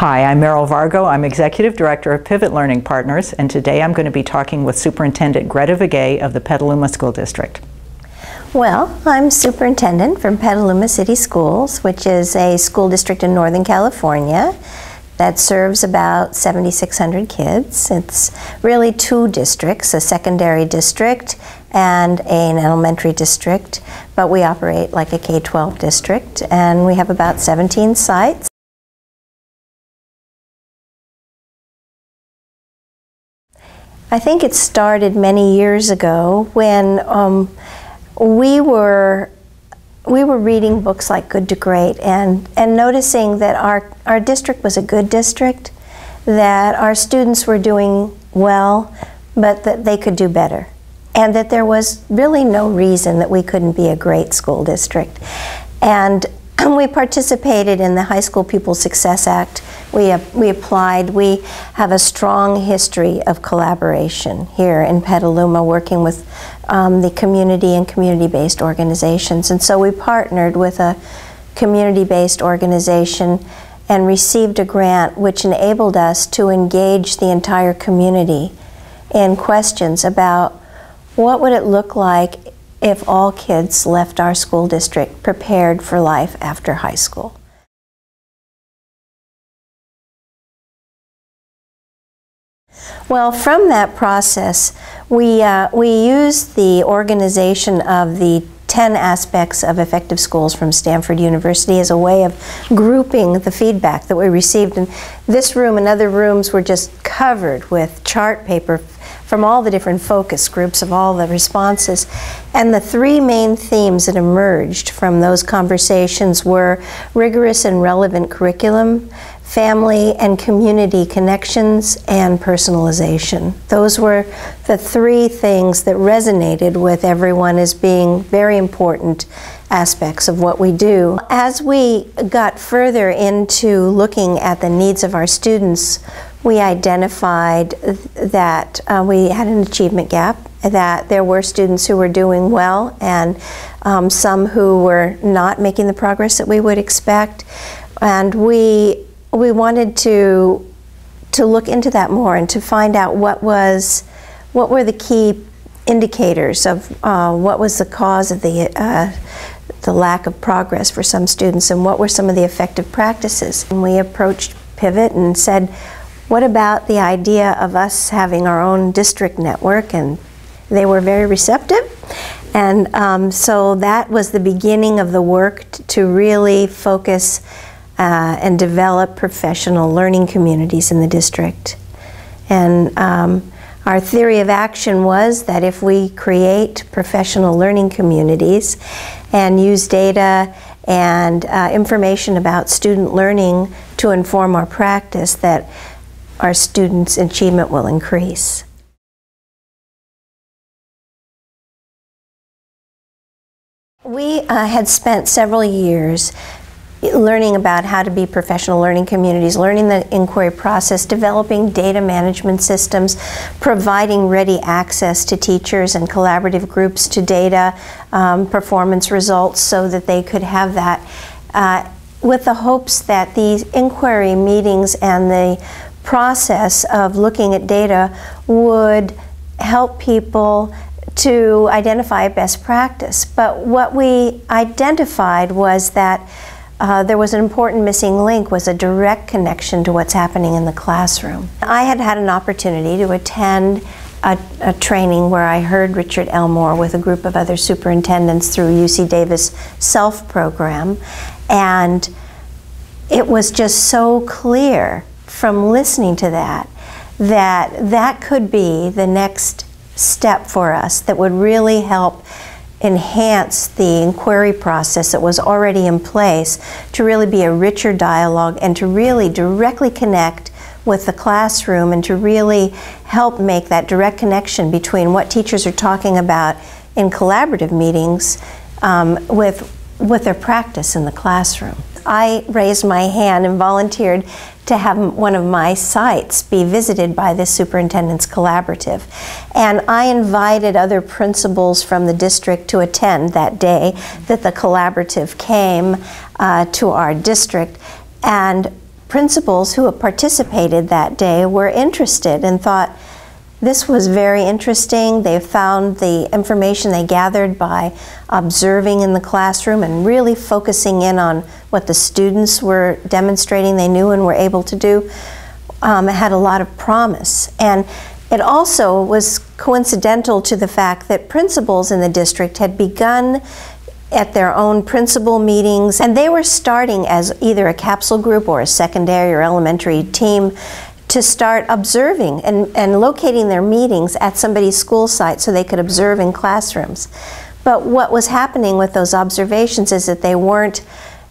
Hi, I'm Meryl Vargo. I'm Executive Director of Pivot Learning Partners, and today I'm going to be talking with Superintendent Greta Vigay of the Petaluma School District. Well, I'm superintendent from Petaluma City Schools, which is a school district in Northern California that serves about 7,600 kids. It's really two districts, a secondary district and an elementary district, but we operate like a K-12 district, and we have about 17 sites. I think it started many years ago when we were reading books like Good to Great and noticing that our district was a good district, that our students were doing well, but that they could do better, and that there was really no reason that we couldn't be a great school district. And we participated in the High School Pupil Success Act. We applied. We have a strong history of collaboration here in Petaluma, working with the community and community-based organizations. And so we partnered with a community-based organization and received a grant which enabled us to engage the entire community in questions about what would it look like if all kids left our school district prepared for life after high school. Well, from that process, we used the organization of the 10 aspects of effective schools from Stanford University as a way of grouping the feedback that we received. And this room and other rooms were just covered with chart paper from all the different focus groups of all the responses. And the three main themes that emerged from those conversations were rigorous and relevant curriculum, family and community connections, and personalization. Those were the three things that resonated with everyone as being very important aspects of what we do. As we got further into looking at the needs of our students, we identified that we had an achievement gap, that there were students who were doing well and some who were not making the progress that we would expect. And we wanted to look into that more and to find out what were the key indicators of what was the cause of the lack of progress for some students, and what were some of the effective practices. And we approached Pivot and said, what about the idea of us having our own district network? And they were very receptive. And so that was the beginning of the work to really focus and develop professional learning communities in the district. And our theory of action was that if we create professional learning communities and use data and information about student learning to inform our practice, that our students' achievement will increase. We had spent several years learning about how to be professional learning communities, learning the inquiry process, developing data management systems, providing ready access to teachers and collaborative groups to data, performance results, so that they could have that, with the hopes that these inquiry meetings and the process of looking at data would help people to identify best practice. But what we identified was that there was an important missing link, was a direct connection to what's happening in the classroom. I had had an opportunity to attend a training where I heard Richard Elmore with a group of other superintendents through UC Davis SELF program, and it was just so clear from listening to that could be the next step for us that would really help enhance the inquiry process that was already in place, to really be a richer dialogue and to really directly connect with the classroom, and to really help make that direct connection between what teachers are talking about in collaborative meetings with their practice in the classroom. I raised my hand and volunteered to have one of my sites be visited by this superintendent's collaborative. And I invited other principals from the district to attend that day that the collaborative came to our district. And principals who participated that day were interested and thought this was very interesting. They found the information they gathered by observing in the classroom and really focusing in on what the students were demonstrating they knew and were able to do. It had a lot of promise. And it also was coincidental to the fact that principals in the district had begun at their own principal meetings, and they were starting as either a capsule group or a secondary or elementary team to start observing and locating their meetings at somebody's school site so they could observe in classrooms. But what was happening with those observations is that they weren't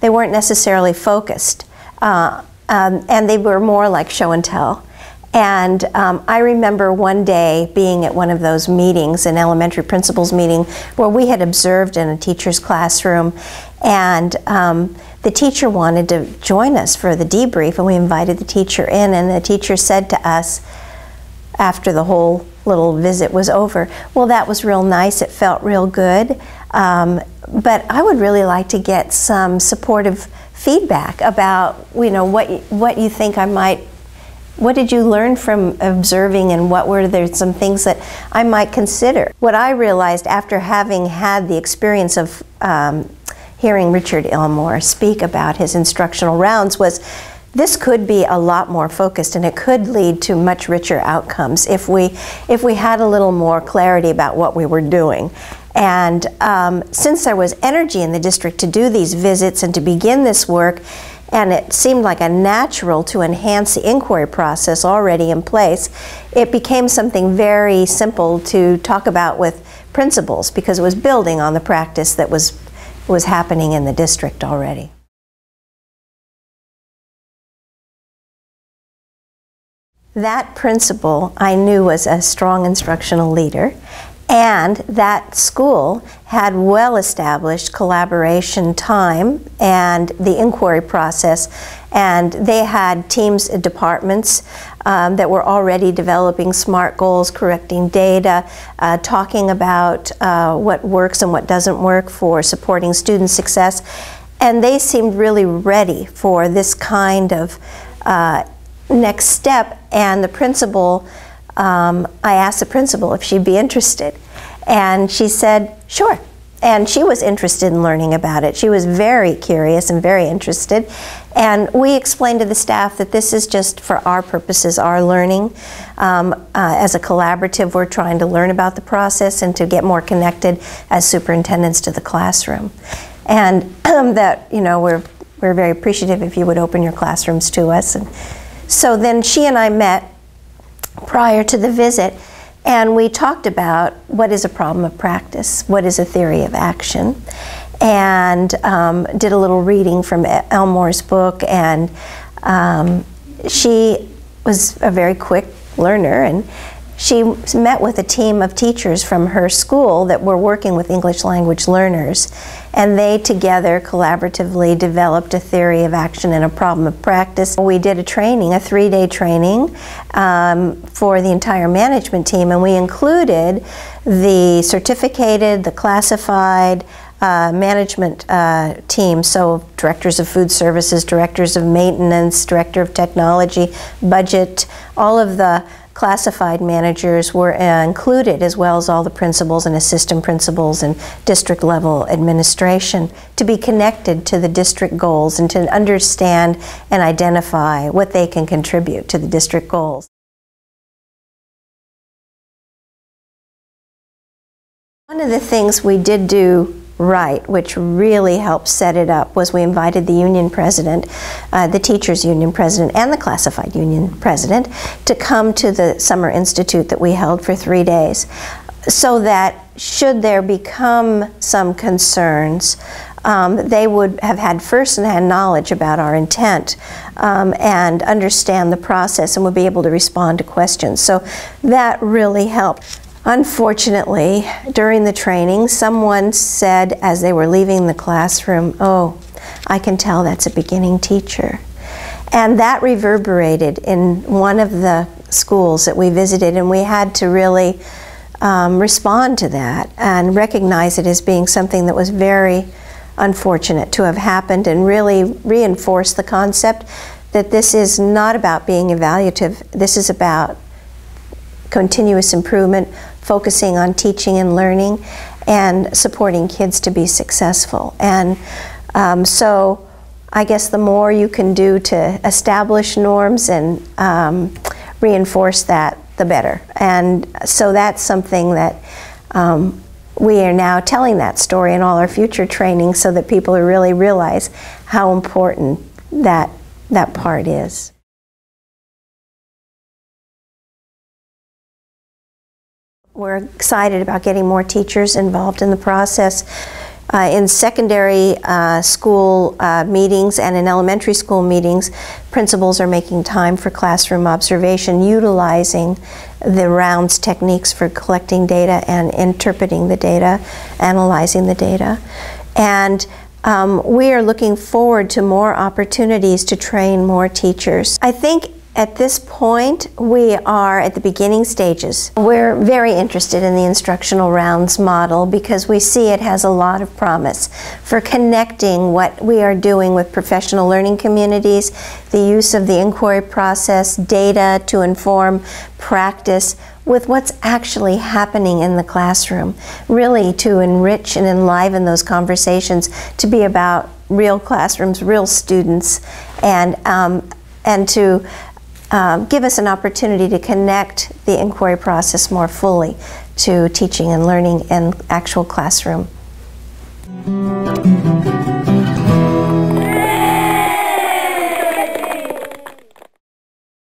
necessarily focused, and they were more like show and tell. And I remember one day being at one of those meetings, an elementary principals meeting, where we had observed in a teacher's classroom, and the teacher wanted to join us for the debrief, and we invited the teacher in, and the teacher said to us after the whole little visit was over, well, that was real nice, it felt real good, but I would really like to get some supportive feedback about, you know, what you think I might. What did you learn from observing, and what were there some things that I might consider? What I realized after having had the experience of hearing Richard Elmore speak about his instructional rounds was this could be a lot more focused, and it could lead to much richer outcomes if we had a little more clarity about what we were doing. And since there was energy in the district to do these visits and to begin this work, and it seemed like a natural to enhance the inquiry process already in place, it became something very simple to talk about with principals because it was building on the practice that was happening in the district already. That principal I knew was a strong instructional leader, and that school had well-established collaboration time and the inquiry process, and they had teams, departments that were already developing SMART goals, correcting data, talking about what works and what doesn't work for supporting student success, and they seemed really ready for this kind of next step. And the principal, I asked the principal if she'd be interested, and she said, sure. And she was interested in learning about it. She was very curious and very interested. And we explained to the staff that this is just for our purposes, our learning. As a collaborative, we're trying to learn about the process and to get more connected as superintendents to the classroom. And that, you know, we're very appreciative if you would open your classrooms to us. And so then she and I met prior to the visit, and we talked about what is a problem of practice, what is a theory of action, and did a little reading from Elmore's book. And she was a very quick learner, and she met with a team of teachers from her school that were working with English language learners, and they together collaboratively developed a theory of action and a problem of practice. We did a training, a 3-day training for the entire management team, and we included the certificated, the classified management team, so directors of food services, directors of maintenance, director of technology, budget, all of the classified managers were included, as well as all the principals and assistant principals and district level administration, to be connected to the district goals and to understand and identify what they can contribute to the district goals. One of the things we did do right, which really helped set it up, was we invited the union president, the teachers union president, and the classified union president to come to the summer institute that we held for 3 days, so that should there become some concerns, they would have had first-hand knowledge about our intent and understand the process and would be able to respond to questions. So that really helped. Unfortunately, during the training, someone said as they were leaving the classroom, "Oh, I can tell that's a beginning teacher." And that reverberated in one of the schools that we visited, and we had to really respond to that and recognize it as being something that was very unfortunate to have happened, and really reinforce the concept that this is not about being evaluative. This is about continuous improvement, focusing on teaching and learning, and supporting kids to be successful. And so I guess the more you can do to establish norms and reinforce that, the better. And so that's something that we are now telling that story in all our future training so that people really realize how important that part is. We're excited about getting more teachers involved in the process. In secondary school meetings and in elementary school meetings, principals are making time for classroom observation, utilizing the rounds techniques for collecting data and interpreting the data, analyzing the data. And we are looking forward to more opportunities to train more teachers. I think at this point, we are at the beginning stages. We're very interested in the instructional rounds model because we see it has a lot of promise for connecting what we are doing with professional learning communities, the use of the inquiry process, data to inform practice, with what's actually happening in the classroom, really to enrich and enliven those conversations to be about real classrooms, real students, and to give us an opportunity to connect the inquiry process more fully to teaching and learning in actual classroom.